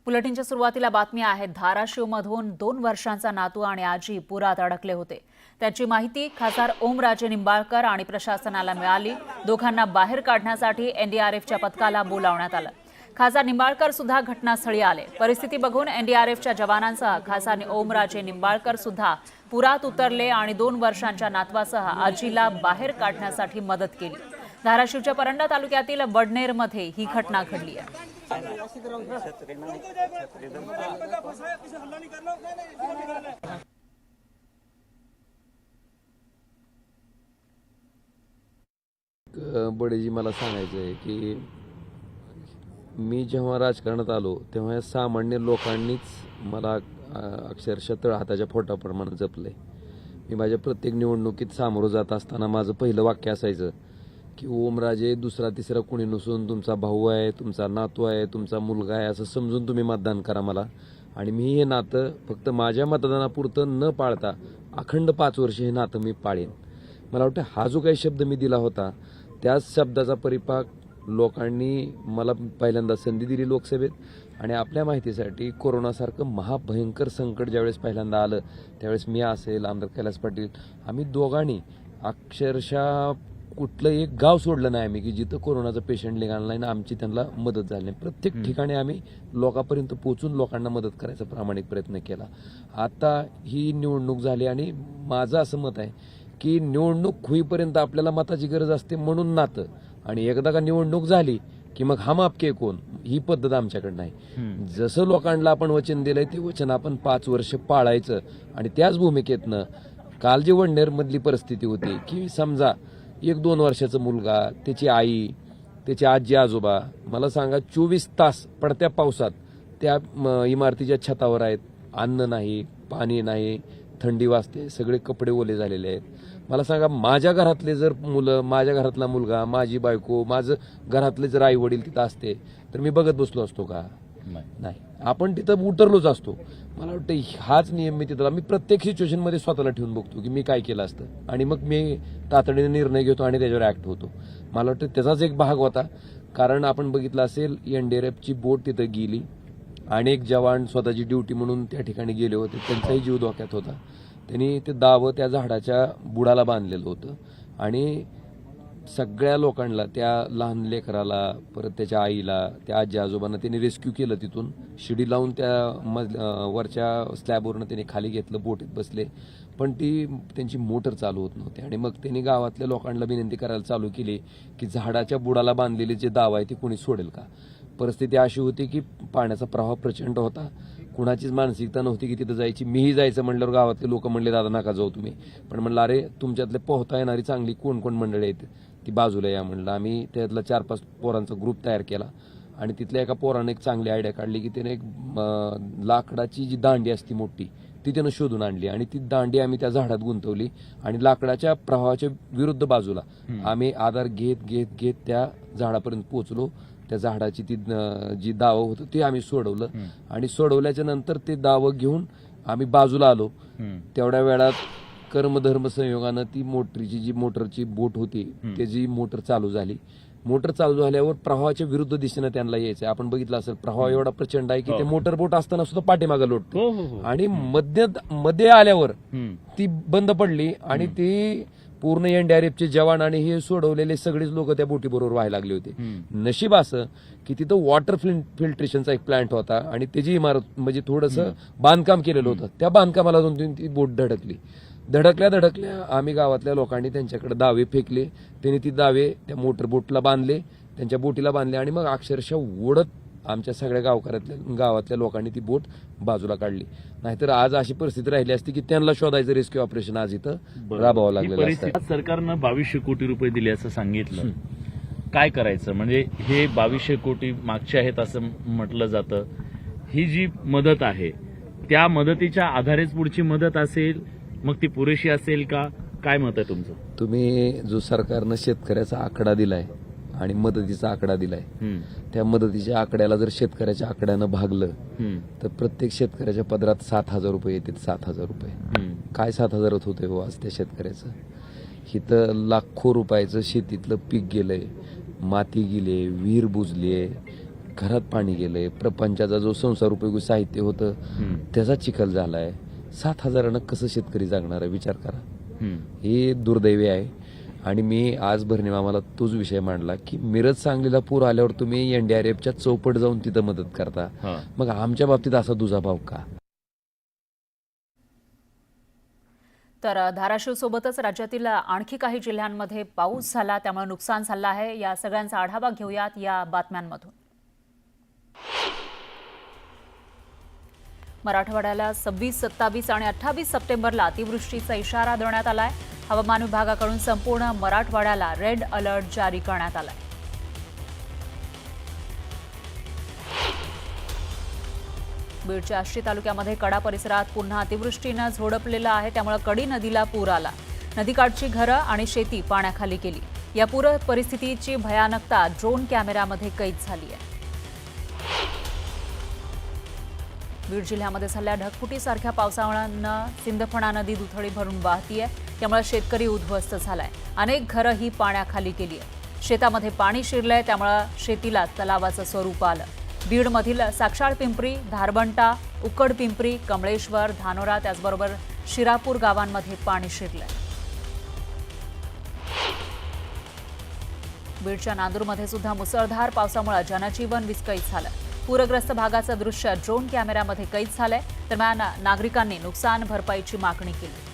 बुलेटिनच्या सुरुवातीला बातमी आहे। धाराशिवमधून 2 वर्षांचा नातू आणि आजी पुरात अडकले होते। त्याची माहिती खासदार ओमराजे निंबाळकर आणि प्रशासनाला मिळाली। दोघांना बाहेर काढण्यासाठी एनडीआरएफच्या पथकाला बोलावण्यात आलं। खासदार निंबाळकर सुद्धा घटनास्थळी आले। परिस्थिती बघून एनडीआरएफच्या जवानांसह खासदार ओमराजे निंबाळकर सुद्धा पुरात उतरले आणि 2 वर्षांच्या नातवासह आजीला बाहेर काढण्यासाठी मदत केली। धाराशिवच्या परंडा तालुक्यातील वडनेरमध्ये ही घटना घडली आहे। बडेजी मला सांगायचं आहे की मी जेव्हा राजकारणात आलो तेव्हा या सामान्य लोकांनीच मला अक्षरशः तळहाताच्या फोटाप्रमाणे जपले। मी माझ्या प्रत्येक निवडणुकीत सामोरं जात असताना माझं पहिलं वाक्य असायचं की ओमराजे दुसरा तिसरा कोणी नसून तुमचा भाऊ आहे, तुमचा नातू आहे, तुमचा मुलगा आहे असं समजून तुम्ही मतदान करा मला। आणि मी हे नातं फक्त माझ्या मतदानापुरतं न पाळता अखंड 5 वर्ष हे नातं मी पाळेन। मला वाटतं हा जो काही शब्द मी दिला होता त्याच शब्दाचा परिपाक लोकांनी मला पहिल्यांदा संधी दिली लोकसभेत। आणि आपल्या माहितीसाठी कोरोनासारखं महाभयंकर संकट ज्यावेळेस पहिल्यांदा आलं त्यावेळेस मी असेल, आमदार कैलास पाटील, आम्ही दोघांनी अक्षरशः कुठलं एक गाव सोडलं नाही आम्ही की जिथं कोरोनाचं पेशंट निघालं नाही ना आमची त्यांना मदत झाली नाही। प्रत्येक ठिकाणी आम्ही लोकांपर्यंत पोहोचून लोकांना मदत करायचा प्रामाणिक प्रयत्न केला। आता ही निवडणूक झाली आणि माझं असं मत आहे की निवडणूक होईपर्यंत आपल्याला मताची गरज असते म्हणून नातं, आणि एकदा का निवडणूक झाली की मग हम आपके कोण ही पद्धत आमच्याकडे नाही। जसं लोकांना आपण वचन दिलंय ते वचन आपण 5 वर्ष पाळायचं। आणि त्याच भूमिकेतनं काल जी वडनेरमधली परिस्थिती होती की समजा 1-2 वर्षाचा मुलगा, त्याची आई, त्याचे आजी आजोबा, मला सांगा 24 तास पडत्या पावसात त्या इमारतीच्या छतावर आहेत, अन्न नाही, पाणी नाही, थंडी वाजते, सगळे कपडे ओले झालेले आहेत। मला सांगा माझ्या घरातले जर मुलं, माझ्या घरातला मुलगा, माझी बायको, माझं घरातले जर आई वडील तिथं असते तर मी बघत बसलो असतो का? नाही, आपण तिथं उतरलोच असतो। मला वाटतं हाच नियम मी तिथं मी प्रत्येक सिच्युएशनमध्ये स्वतःला ठेवून बघतो की मी काय केलं असतं आणि मग मी तातडीने निर्णय घेतो आणि त्याच्यावर ऍक्ट होतो। मला वाटतं त्याचाच एक भाग होता, कारण आपण बघितलं असेल एनडीआरएफची बोट तिथं गेली, अनेक जवान स्वतःची ड्युटी म्हणून त्या ठिकाणी गेले होते, त्यांचाही जीव धोक्यात होता। त्यांनी ते दावं त्या झाडाच्या बुडाला बांधलेलं होतं आणि सगळ्या लोकांना, त्या लहान लेकराला, परत त्याच्या आईला, त्या आजी आजोबांना त्यांनी रेस्क्यू केलं। तिथून शिडी लावून त्या वरच्या स्लॅबवरनं त्यांनी खाली घेतलं, बोटीत बसले, पण त्यांची मोटर चालू होत नव्हती। आणि मग त्यांनी गावातल्या लोकांना विनंती करायला चालू केली की झाडाच्या बुडाला बांधलेले जे दाव आहे ते कोणी सोडेल का? परिस्थिती अशी होती की पाण्याचा प्रवाह प्रचंड होता, कुणाचीच मानसिकता नव्हती की तिथं जायची। मीही जायचं म्हणल्यावर गावातले लोक म्हणले दादा नका जाऊ तुम्ही, पण म्हणलं अरे तुमच्यातले पोहता येणारी चांगली कोण कोण मंडळी आहेत ती बाजूला या म्हणलं। आम्ही त्यातला 4-5 पोरांचा ग्रुप तयार केला आणि तिथल्या एका पोरानं एक चांगली आयडिया काढली की त्याने एक लाकडाची जी दांडी असती मोठी ती त्यानं शोधून आणली आणि ती दांडी आम्ही त्या झाडात गुंतवली आणि लाकडाच्या प्रवाहाच्या विरुद्ध बाजूला आम्ही आधार घेत घेत घेत त्या झाडापर्यंत पोहोचलो। त्या झाडाची ती जी दावं होतं ते आम्ही सोडवलं आणि सोडवल्याच्या नंतर ते दावं घेऊन आम्ही बाजूला आलो। तेवढ्या वेळात कर्मधर्म संयोगानं ती मोटरची बोट होती त्याची मोटर चालू झाली। मोटर चालू झाल्यावर प्रवाहाच्या विरुद्ध दिशेनं त्यांना यायचं। आपण बघितलं असेल प्रवाह एवढा प्रचंड आहे की ते मोटर बोट असताना सुद्धा पाठीमागे लोटतो आणि मध्ये आल्यावर ती बंद पडली आणि ती पूर्ण एनडीआरएफचे जवान आणि हे सोडवलेले सगळेच लोक त्या बोटीबरोबर व्हायला लागले होते। नशीब असं की तिथं वॉटर फिल्ट्रेशनचा एक प्लांट होता आणि त्याची इमारत म्हणजे थोडंसं बांधकाम केलेलं होतं, त्या बांधकामाला जाऊन ती बोट धडकल्या आम्ही गावातल्या लोकांनी त्यांच्याकडे दावे फेकले, त्यांनी ती दावे त्या मोटर बोटला बांधले, त्यांच्या बोटीला बांधले आणि मग अक्षरशः ओढत आमच्या सगळ्या गावातल्या लोकांनी ती बोट बाजूला काढली। नाहीतर आज अशी परिस्थिती राहिली असती की त्यांना शोधायचं रेस्क्यू ऑपरेशन आज इथं राबवावं लागलं असतं। सरकारनं 2200 कोटी रुपये दिले असं सांगितलं, काय करायचं? म्हणजे हे 2200 कोटी मागचे आहेत असं म्हटलं जातं। ही जी मदत आहे त्या मदतीच्या आधारेच पुढची मदत असेल, मग ती पुरेशी असेल का? काय मत आहे तुमचं? तुम्ही जो सरकारनं शेतकऱ्याचा आकडा दिलाय आणि मदतीचा आकडा दिलाय, त्या मदतीच्या आकड्याला जर शेतकऱ्याच्या आकड्यानं भागलं तर प्रत्येक शेतकऱ्याच्या पदरात 7,000 रुपये येतात। 7,000 रुपये काय 7,000 होते हो आज त्या शेतकऱ्याचं? इथं लाखो रुपयाचं शेतीतलं पीक गेलंय, माती गेली, विहीर बुजली, घरात पाणी गेलंय, प्रपंचाचा जो संसार उपयोगी साहित्य होतं त्याचा चिखल झालाय. 7,000 कसं शेतकरी जगणार आहे विचार करा. हे दुर्दैवी आहे. आणि मी आज भरणे मामाला तोच विषय मांडला की मिरज सांगलीला पूर आल्यावर तुम्ही NDRFच्या चौपट जाऊन तिथं मदत करता, मग आमच्या बाबतीत असा दुजाभाव का? तर धाराशिव सोबतच राज्यातील आणखी काही जिल्ह्यांमध्ये पाऊस झाला, त्यामुळे नुकसान झालं आहे. या सगळ्यांचा आढावा घेऊयात या बातम्यांमधून. मराठवाड्याला 26, 27 आणि 28 सप्टेंबरला अतिवृष्टीचा इशारा देण्यात आलाय. हवामान विभागाकडून संपूर्ण मराठवाड्याला रेड अलर्ट जारी करण्यात आलाय. बीडच्या आष्टी तालुक्यामध्ये कडा परिसरात पुन्हा अतिवृष्टीनं झोडपलेलं आहे, त्यामुळे कडी नदीला पूर आला. नदीकाठची घरं आणि शेती पाण्याखाली गेली. या पूर परिस्थितीची भयानकता ड्रोन कॅमेऱ्यामध्ये कैद झाली आहे. बीड जिल्ह्यामध्ये झालेल्या ढगफुटीसारख्या पावसामुळे सिंदफणा नदी दुथडी भरून वाहतीये, त्यामुळे शेतकरी उद्ध्वस्त झालाय. अनेक घरं ही पाण्याखाली गेली आहेत. शेतामध्ये पाणी शिरलंय, त्यामुळे शेतीला तलावाचं स्वरूप आलं. बीडमधील साक्षाळ पिंपरी, धारबंटा, उकड पिंपरी, कमळेश्वर, धानोरा त्याचबरोबर शिरापूर गावांमध्ये पाणी शिरलंय. बीडच्या नांदूरमध्ये सुद्धा मुसळधार पावसामुळे जनजीवन विस्कळीत झालं. पूरग्रस्त भागाचं दृश्य ड्रोन कॅमेऱ्यामध्ये कैद झालंय. दरम्यान नागरिकांनी नुकसान भरपाईची मागणी केली.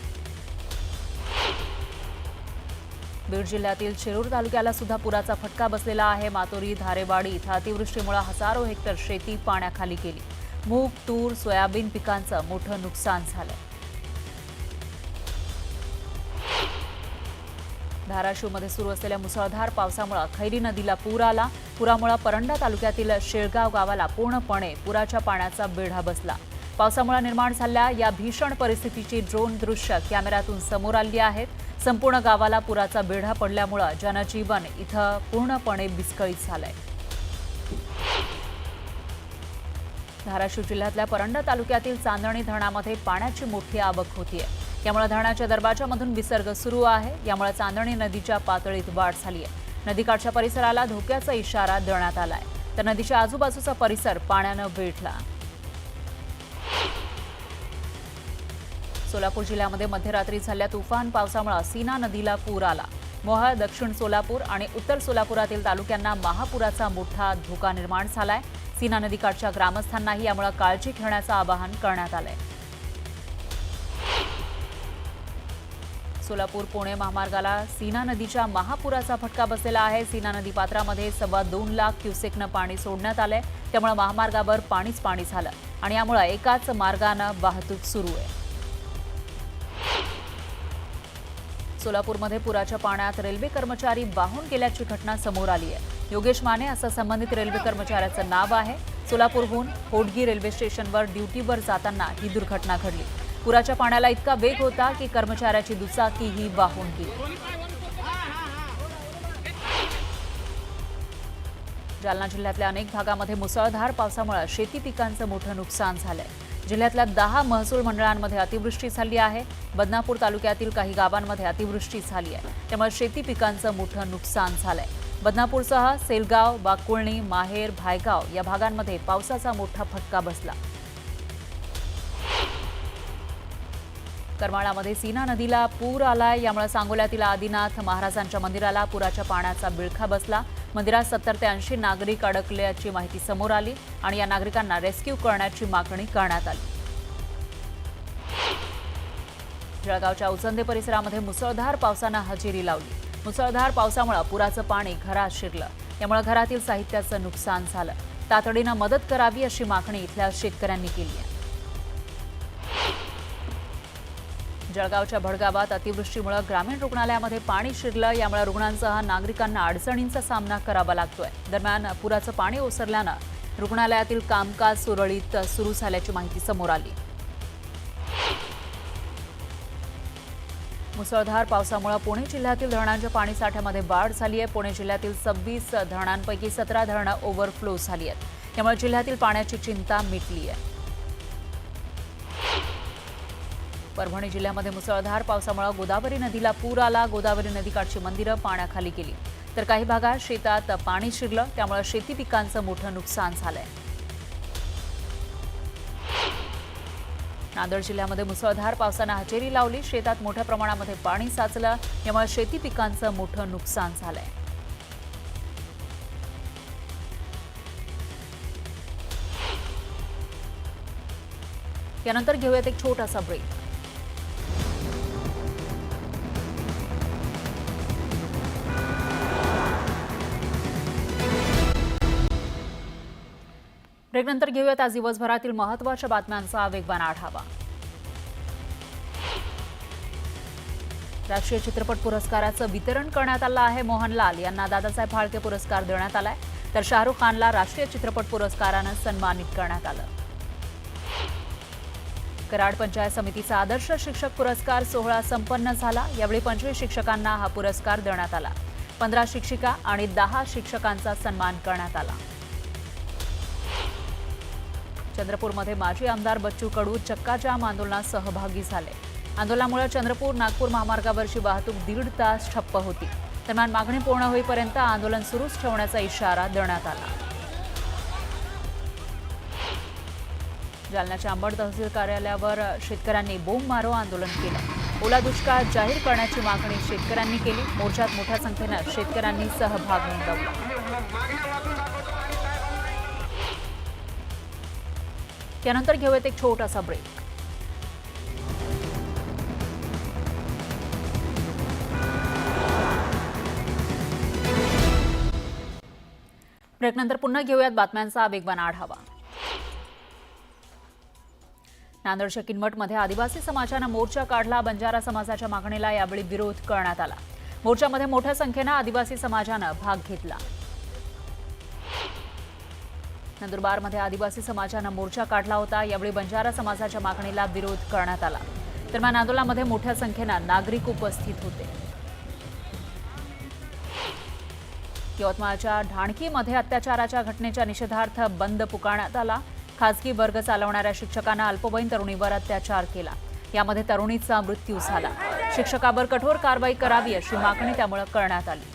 बीड जिल्ह्यातील शिरूर तालुक्याला सुद्धा पुराचा फटका बसलेला आहे. मातोरी, धारेवाडी इथं अतिवृष्टीमुळे हजारो हेक्टर शेती पाण्याखाली गेली. मूग, तूर, सोयाबीन पिकांचं मोठं नुकसान झालंय. धाराशिवमध्ये सुरू असलेल्या मुसळधार पावसामुळे खैरी नदीला पूर आला. पुरामुळे परंडा तालुक्यातील शेळगाव गावाला पूर्णपणे पुराच्या पाण्याचा बेढा बसला. पावसामुळे निर्माण झालेल्या या भीषण परिस्थितीची ड्रोन दृश्य कॅमेऱ्यातून समोर आली आहेत. संपूर्ण गावाला पुराचा बेढा पडल्यामुळे जनजीवन इथं पूर्णपणे विस्कळीत झालंय. धाराशिव जिल्ह्यातल्या परंडा तालुक्यातील चांदणी धरणामध्ये पाण्याची मोठी आवक होतीये. त्यामुळे धरणाच्या दरवाजामधून विसर्ग सुरू आहे. यामुळे चांदणी नदीच्या पातळीत वाढ झाली आहे. नदीकाठच्या परिसराला धोक्याचा इशारा देण्यात आलाय. तर नदीच्या आजूबाजूचा परिसर पाण्यानं वेढला. सोलापूर जिल्ह्यामध्ये मध्यरात्री झालेल्या तुफान पावसामुळे सीना नदीला पूर आला. मोहोळ, दक्षिण सोलापूर आणि उत्तर सोलापुरातील तालुक्यांना महापुराचा मोठा धोका निर्माण झालाय. सीना नदीकाठच्या ग्रामस्थांनाही यामुळे काळजी घेण्याचं आवाहन करण्यात आलंय. सोलापूर पुणे महामार्गाला सीना नदीच्या महापुराचा फटका बसलेला आहे. सीना नदी पात्रामध्ये 2.25 लाख क्युसेकनं पाणी सोडण्यात आलंय. त्यामुळे महामार्गावर पाणीच पाणी झालं आणि यामुळे एकाच मार्गानं वाहतूक सुरू आहे. सोलापूरमध्ये पुराच्या पाण्यात रेल्वे कर्मचारी वाहून गेल्याची घटना समोर आली आहे. योगेश माने असं संबंधित रेल्वे कर्मचाऱ्याचं नाव आहे. सोलापूरहून होडगी रेल्वे स्टेशनवर ड्युटीवर जाताना ही दुर्घटना घडली. पुराच्या पाण्याला इतका वेग होता की कर्मचाऱ्याची दुचाकी ही वाहून गेली. जालना जिल्ह्यातल्या अनेक भागामध्ये मुसळधार पावसामुळे शेती पिकांचं मोठं नुकसान झालंय. जिल्ह्यातल्या 10 महसूल मंडळांमध्ये अतिवृष्टी झाली आहे. बदनापूर तालुक्यातील काही गावांमध्ये अतिवृष्टी झाली आहे. त्यामुळे शेती पिकांचं मोठं नुकसान झालंय. बदनापूरसह सेलगाव, बाकुळणी, माहेर, भायगाव या भागांमध्ये पावसाचा मोठा फटका बसला. करमाळामध्ये सीना नदीला पूर आलाय. यामुळे सांगोल्यातील आदिनाथ महाराजांच्या मंदिराला पुराच्या पाण्याचा बिळखा बसला. मंदिरात 70 ते 80 नागरिक अडकल्याची माहिती समोर आली आणि या नागरिकांना रेस्क्यू करण्याची मागणी करण्यात आली. जळगावच्या उचंदे परिसरामध्ये मुसळधार पावसानं हजेरी लावली. मुसळधार पावसामुळे पुराचं पाणी घरात शिरलं. यामुळे घरातील साहित्याचं नुकसान झालं. तातडीनं मदत करावी अशी मागणी इथल्या शेतकऱ्यांनी केली आहे. जळगावच्या भडगावात अतिवृष्टीमुळे ग्रामीण रुग्णालयामध्ये पाणी शिरलं. यामुळे रुग्णांसह नागरिकांना अडचणींचा सामना करावा लागतोय. दरम्यान पुराचं पाणी ओसरल्यानं रुग्णालयातील कामकाज सुरळीत सुरू झाल्याची माहिती समोर आली. मुसळधार पावसामुळे पुणे जिल्ह्यातील धरणांच्या पाणीसाठ्यामध्ये वाढ झाली आहे. पुणे जिल्ह्यातील 26 धरणांपैकी 17 धरणं ओव्हरफ्लो झाली आहेत. त्यामुळे जिल्ह्यातील पाण्याची चिंता मिटली आहे. परभणी जिल्ह्यामध्ये मुसळधार पावसामुळे गोदावरी नदीला पूर आला. गोदावरी नदीकाठची मंदिरं पाण्याखाली गेली. तर काही भागात शेतात पाणी शिरलं, त्यामुळे शेती पिकांचं मोठं नुकसान झालंय. नांदेड जिल्ह्यामध्ये मुसळधार पावसानं हजेरी लावली. शेतात मोठ्या प्रमाणामध्ये पाणी साचलं, यामुळे शेती पिकांचं मोठं नुकसान झालंय. यानंतर घेऊयात एक छोटासा ब्रेक. ब्रेकनंतर घेऊयात आज दिवसभरातील महत्त्वाच्या बातम्यांचा वेगवान आढावा. राष्ट्रीय चित्रपट पुरस्काराचं वितरण करण्यात आलं आहे. मोहनलाल यांना दादासाहेब फाळके पुरस्कार देण्यात आलाय, तर शाहरुख खानला राष्ट्रीय चित्रपट पुरस्कारानं सन्मानित करण्यात आलं. कराड पंचायत समितीचा आदर्श शिक्षक पुरस्कार सोहळा संपन्न झाला. यावेळी 25 शिक्षकांना हा पुरस्कार देण्यात आला. 15 शिक्षिका आणि 10 शिक्षकांचा सन्मान करण्यात आला. चंद्रपूरमध्ये माजी आमदार बच्चू कडू चक्काजाम आंदोलनात सहभागी झाले. आंदोलनामुळे चंद्रपूर नागपूर महामार्गावरची वाहतूक 1.5 तास ठप्प होती. दरम्यान मागणी पूर्ण होईपर्यंत आंदोलन सुरूच ठेवण्याचा इशारा देण्यात आला. जालन्याच्या अंबड तहसील कार्यालयावर शेतकऱ्यांनी बोंब मारो आंदोलन केलं. ओला दुष्काळ जाहीर करण्याची मागणी शेतकऱ्यांनी केली. मोर्चात मोठ्या संख्येनं शेतकऱ्यांनी सहभाग नोंदवला. त्यानंतर घेऊयात एक छोटासा ब्रेक. ब्रेकनंतर पुन्हा घेऊयात बातम्यांचा वेगवान आढावा. नांदेडच्या किनवटमध्ये आदिवासी समाजानं मोर्चा काढला. बंजारा समाजाच्या मागणीला यावेळी विरोध करण्यात आला. मोर्चामध्ये मोठ्या संख्येनं आदिवासी समाजानं भाग घेतला. नंदुरबारमध्ये आदिवासी समाजानं मोर्चा काढला होता. यावेळी बंजारा समाजाच्या मागणीला विरोध करण्यात आला. दरम्यान आंदोलनामध्ये मोठ्या संख्येनं नागरिक उपस्थित होते. यवतमाळच्या ढाणकीमध्ये अत्याचाराच्या घटनेच्या निषेधार्थ बंद पुकारण्यात आला. खासगी वर्ग चालवणाऱ्या शिक्षकांना अल्पवयीन तरुणीवर अत्याचार केला. यामध्ये तरुणीचा मृत्यू झाला. शिक्षकावर कठोर कारवाई करावी अशी मागणी त्यामुळे करण्यात आली.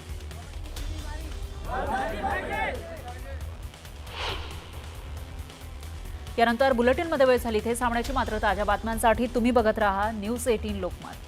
यानंतर बुलेटिनमध्ये वेळ झाली. इथे सामन्याची मात्र ताज्या बातम्यांसाठी तुम्ही बघत राहा न्यूज 18 लोकमत.